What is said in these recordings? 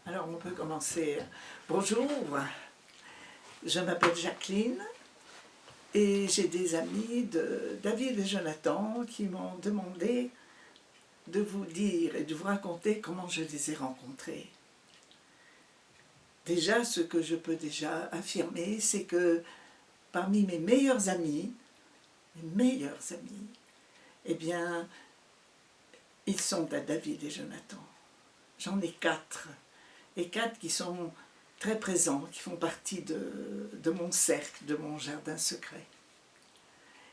Alors on peut commencer. Bonjour, je m'appelle Jacqueline et j'ai des amis de David et Jonathan qui m'ont demandé de vous dire et de vous raconter comment je les ai rencontrés. Déjà, ce que je peux déjà affirmer, c'est que parmi mes meilleurs amis, eh bien, ils sont à David et Jonathan. J'en ai 4. Et 4 qui sont très présents, qui font partie de mon cercle, de mon jardin secret.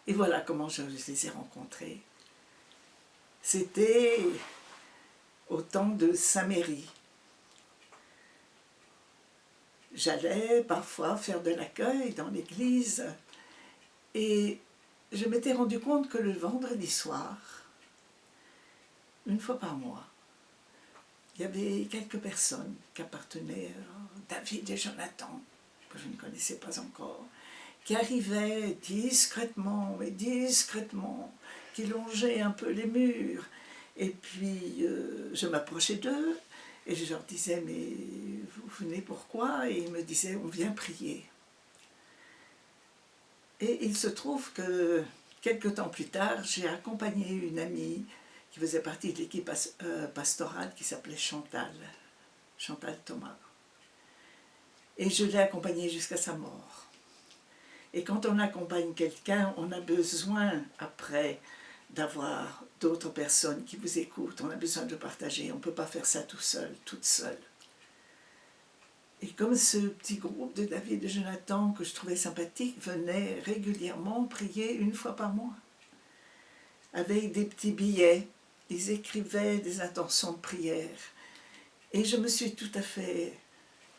Et voilà comment je les ai rencontrés. C'était au temps de Saint-Méry. J'allais parfois faire de l'accueil dans l'église et je m'étais rendu compte que le vendredi soir, une fois par mois, il y avait quelques personnes qui appartenaient à David et Jonathan, que je ne connaissais pas encore, qui arrivaient discrètement, qui longeaient un peu les murs. Et puis je m'approchais d'eux et je leur disais « mais vous venez pourquoi ?» Et ils me disaient « on vient prier ». Et il se trouve que quelque temps plus tard, j'ai accompagné une amie qui faisait partie de l'équipe pastorale qui s'appelait Chantal Thomas. Et je l'ai accompagnée jusqu'à sa mort. Et quand on accompagne quelqu'un, on a besoin, après, d'avoir d'autres personnes qui vous écoutent. On a besoin de partager. On ne peut pas faire ça tout seul, toute seule. Et comme ce petit groupe de David et Jonathan, que je trouvais sympathique, venait régulièrement prier une fois par mois, avec des petits billets. Ils écrivaient des intentions de prière. Et je me suis tout à fait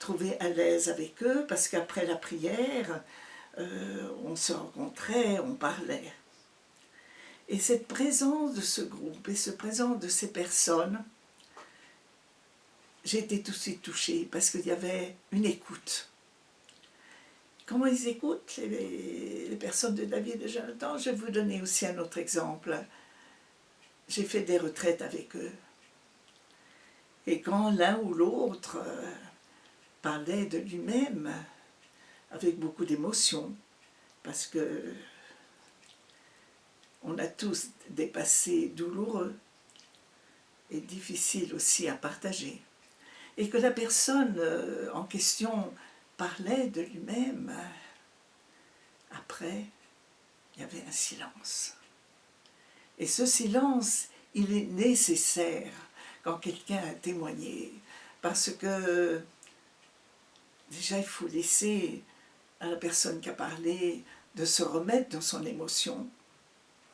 trouvée à l'aise avec eux, parce qu'après la prière, on se rencontrait, on parlait. Et cette présence de ce groupe et cette présence de ces personnes, j'ai été tout de suite touchée, parce qu'il y avait une écoute. Comment ils écoutent, les personnes de David et Jonathan? Je vais vous donner aussi un autre exemple. J'ai fait des retraites avec eux. Et quand l'un ou l'autre parlait de lui-même, avec beaucoup d'émotion, parce que on a tous des passés douloureux et difficiles aussi à partager, et que la personne en question parlait de lui-même, après, il y avait un silence. Et ce silence, il est nécessaire quand quelqu'un a témoigné, parce que déjà il faut laisser à la personne qui a parlé de se remettre dans son émotion,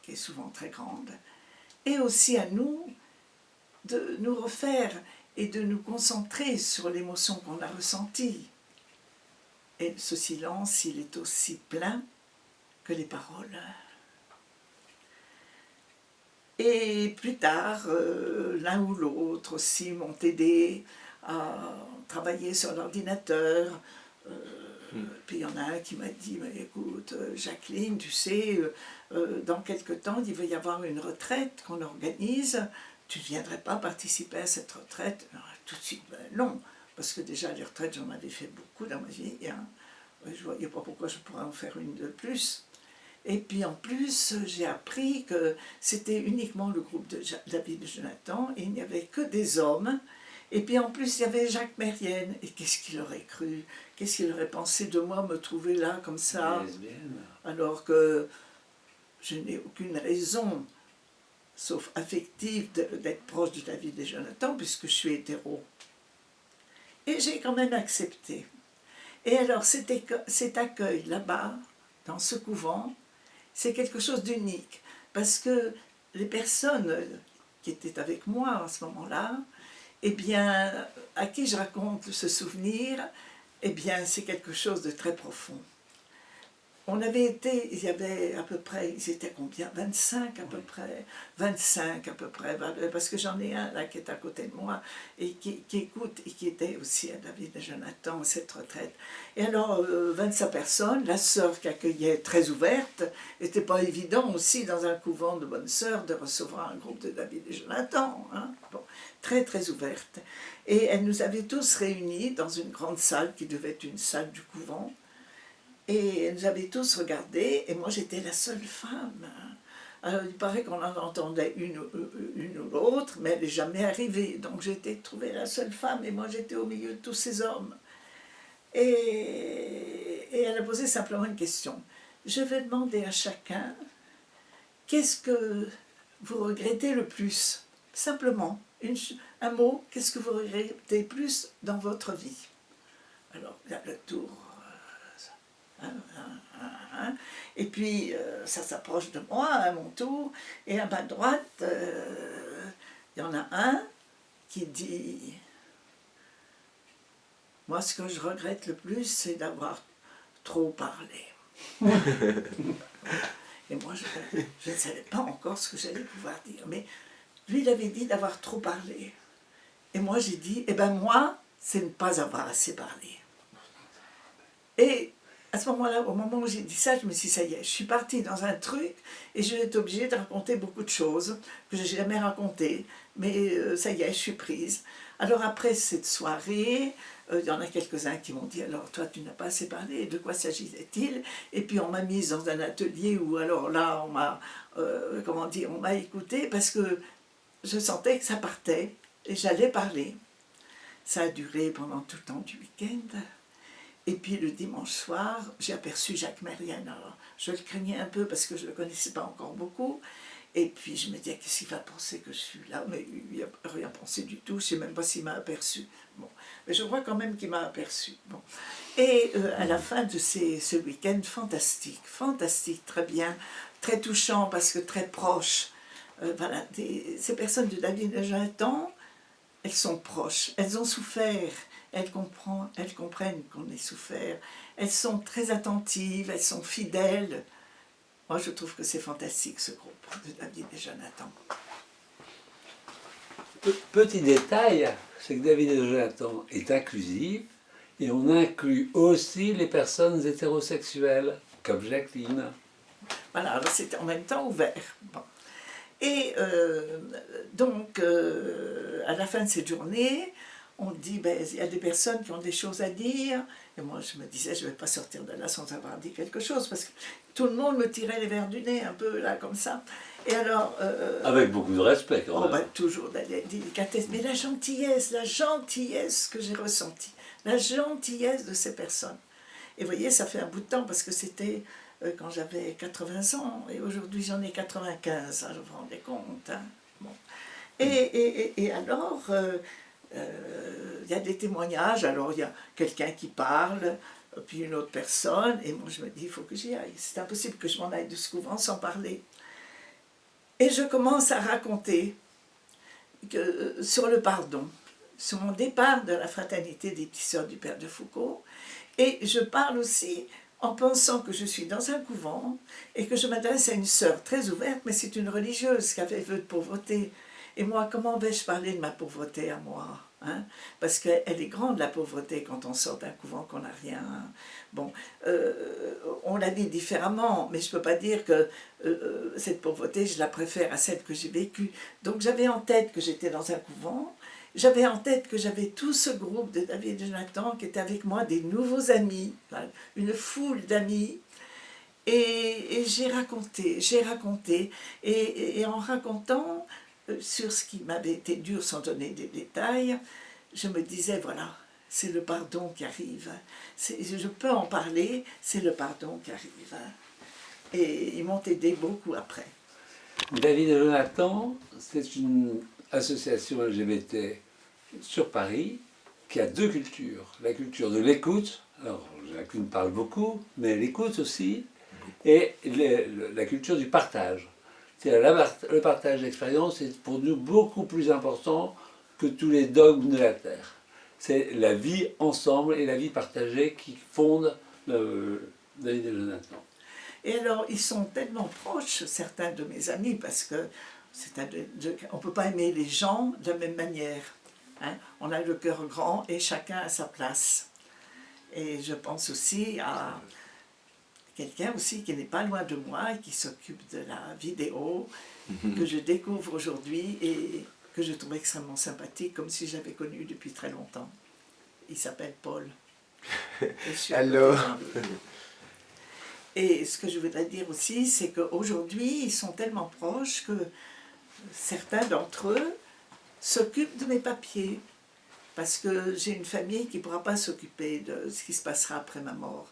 qui est souvent très grande, et aussi à nous de nous refaire et de nous concentrer sur l'émotion qu'on a ressentie. Et ce silence, il est aussi plein que les paroles. Et plus tard, l'un ou l'autre aussi m'ont aidé à travailler sur l'ordinateur. Puis il y en a un qui m'a dit « écoute, Jacqueline, tu sais, dans quelque temps, il va y avoir une retraite qu'on organise. Tu ne viendrais pas participer à cette retraite ?» Alors, tout de suite, ben non, parce que déjà les retraites, j'en avais fait beaucoup dans ma vie. Hein. Je ne voyais pas pourquoi je pourrais en faire une de plus. Et puis en plus, j'ai appris que c'était uniquement le groupe de David et Jonathan, et il n'y avait que des hommes. Et puis en plus, il y avait Jacques Mérienne. Et qu'est-ce qu'il aurait cru? Qu'est-ce qu'il aurait pensé de moi, me trouver là, comme ça? Alors que je n'ai aucune raison, sauf affective, d'être proche de David et Jonathan, puisque je suis hétéro. Et j'ai quand même accepté. Et alors, cet accueil là-bas, dans ce couvent, c'est quelque chose d'unique, parce que les personnes qui étaient avec moi à ce moment-là, eh bien, à qui je raconte ce souvenir, eh bien, c'est quelque chose de très profond. on avait été, il y avait à peu près, ils étaient combien? 25 à peu près, 25 à peu près, parce que j'en ai un là qui est à côté de moi et qui écoute et qui était aussi à David et Jonathan à cette retraite. Et alors, 25 personnes, la sœur qui accueillait très ouverte, n'était pas évident aussi dans un couvent de bonnes sœurs de recevoir un groupe de David et Jonathan, hein. Bon, très très ouverte. Et elle nous avait tous réunis dans une grande salle qui devait être une salle du couvent. Et elle nous avait tous regardés, et moi j'étais la seule femme. Alors il paraît qu'on en entendait une ou l'autre, mais elle n'est jamais arrivée. Donc j'ai été trouvée la seule femme, et moi j'étais au milieu de tous ces hommes. Et elle a posé simplement une question. Je vais demander à chacun, qu'est-ce que vous regrettez le plus? Simplement, un mot, qu'est-ce que vous regrettez plus dans votre vie? Alors, il y a le tour. Et puis ça s'approche de moi à mon tour, et à ma droite il y en a un qui dit: moi ce que je regrette le plus c'est d'avoir trop parlé. Et moi je ne savais pas encore ce que j'allais pouvoir dire, mais lui il avait dit d'avoir trop parlé, et moi j'ai dit eh ben moi c'est ne pas avoir assez parlé. Et à ce moment-là, au moment où j'ai dit ça, je me suis dit, ça y est, je suis partie dans un truc et je vais être obligée de raconter beaucoup de choses que je n'ai jamais racontées. Mais ça y est, je suis prise. Alors après cette soirée, il y en a quelques-uns qui m'ont dit, alors toi tu n'as pas assez parlé, de quoi s'agissait-il? Et puis on m'a mise dans un atelier où alors là, on m'a, comment dire, on m'a écoutée parce que je sentais que ça partait et j'allais parler. Ça a duré pendant tout le temps du week-end. Et puis le dimanche soir, j'ai aperçu Jacques Marienne. Alors, je le craignais un peu parce que je ne le connaissais pas encore beaucoup. Et puis je me disais, qu'est-ce qu'il va penser que je suis là? Mais il n'a rien pensé du tout, je ne sais même pas s'il m'a aperçu. Bon. Mais je crois quand même qu'il m'a aperçu. Bon. Et à la fin de ce week-end, fantastique, très bien, très touchant parce que très proche. Voilà, ces personnes de David et Jonathan, elles sont proches, elles ont souffert. Elles comprennent qu'on ait souffert. Elles sont très attentives, elles sont fidèles. Moi, je trouve que c'est fantastique, ce groupe de David et Jonathan. Petit détail, c'est que David et Jonathan est inclusif et on inclut aussi les personnes hétérosexuelles, comme Jacqueline. Voilà, alors c'était en même temps ouvert. Bon. Et donc, à la fin de cette journée, on dit, ben, il y a des personnes qui ont des choses à dire. Et moi, je me disais, je ne vais pas sortir de là sans avoir dit quelque chose, parce que tout le monde me tirait les verres du nez, un peu là, comme ça. Et alors... avec beaucoup de respect, quand même. Ben, toujours de la délicatesse, mais la gentillesse que j'ai ressentie, la gentillesse de ces personnes. Et vous voyez, ça fait un bout de temps, parce que c'était quand j'avais 80 ans, et aujourd'hui j'en ai 95, hein, vous vous rendez compte, hein. Bon. Et alors... il y a des témoignages, alors il y a quelqu'un qui parle, puis une autre personne, et moi je me dis, il faut que j'y aille. C'est impossible que je m'en aille de ce couvent sans parler. Et je commence à raconter sur le pardon, sur mon départ de la fraternité des Petites Sœurs du Père de Foucault, et je parle aussi en pensant que je suis dans un couvent, et que je m'adresse à une sœur très ouverte, mais c'est une religieuse qui avait vœu de pauvreté. Et moi, comment vais-je parler de ma pauvreté à moi, hein? Parce qu'elle est grande, la pauvreté, quand on sort d'un couvent, qu'on n'a rien. Bon, on la vit différemment, mais je ne peux pas dire que cette pauvreté, je la préfère à celle que j'ai vécue. Donc j'avais en tête que j'étais dans un couvent, j'avais en tête que j'avais tout ce groupe de David et Jonathan qui était avec moi, des nouveaux amis, une foule d'amis. Et j'ai raconté, et en racontant sur ce qui m'avait été dur sans donner des détails, je me disais, voilà, c'est le pardon qui arrive. Je peux en parler, c'est le pardon qui arrive. Et ils m'ont aidé beaucoup après. David et Jonathan, c'est une association LGBT sur Paris qui a deux cultures. La culture de l'écoute, alors Jacqueline parle beaucoup, mais elle écoute aussi, et la culture du partage. Le partage d'expérience est pour nous beaucoup plus important que tous les dogmes de la Terre. C'est la vie ensemble et la vie partagée qui fondent David et Jonathan. Et alors, ils sont tellement proches, certains de mes amis, parce que on ne peut pas aimer les gens de la même manière. Hein. On a le cœur grand et chacun a sa place. Et je pense aussi à quelqu'un aussi qui n'est pas loin de moi, qui s'occupe de la vidéo, que je découvre aujourd'hui et que je trouve extrêmement sympathique, comme si j'avais connu depuis très longtemps. Il s'appelle Paul. Alors. Et ce que je voudrais dire aussi, c'est qu'aujourd'hui, ils sont tellement proches que certains d'entre eux s'occupent de mes papiers. Parce que j'ai une famille qui ne pourra pas s'occuper de ce qui se passera après ma mort,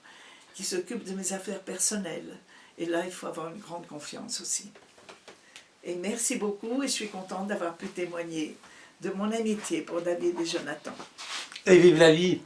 qui s'occupe de mes affaires personnelles. Et là, il faut avoir une grande confiance aussi. Et merci beaucoup et je suis contente d'avoir pu témoigner de mon amitié pour David et Jonathan. Et vive la vie!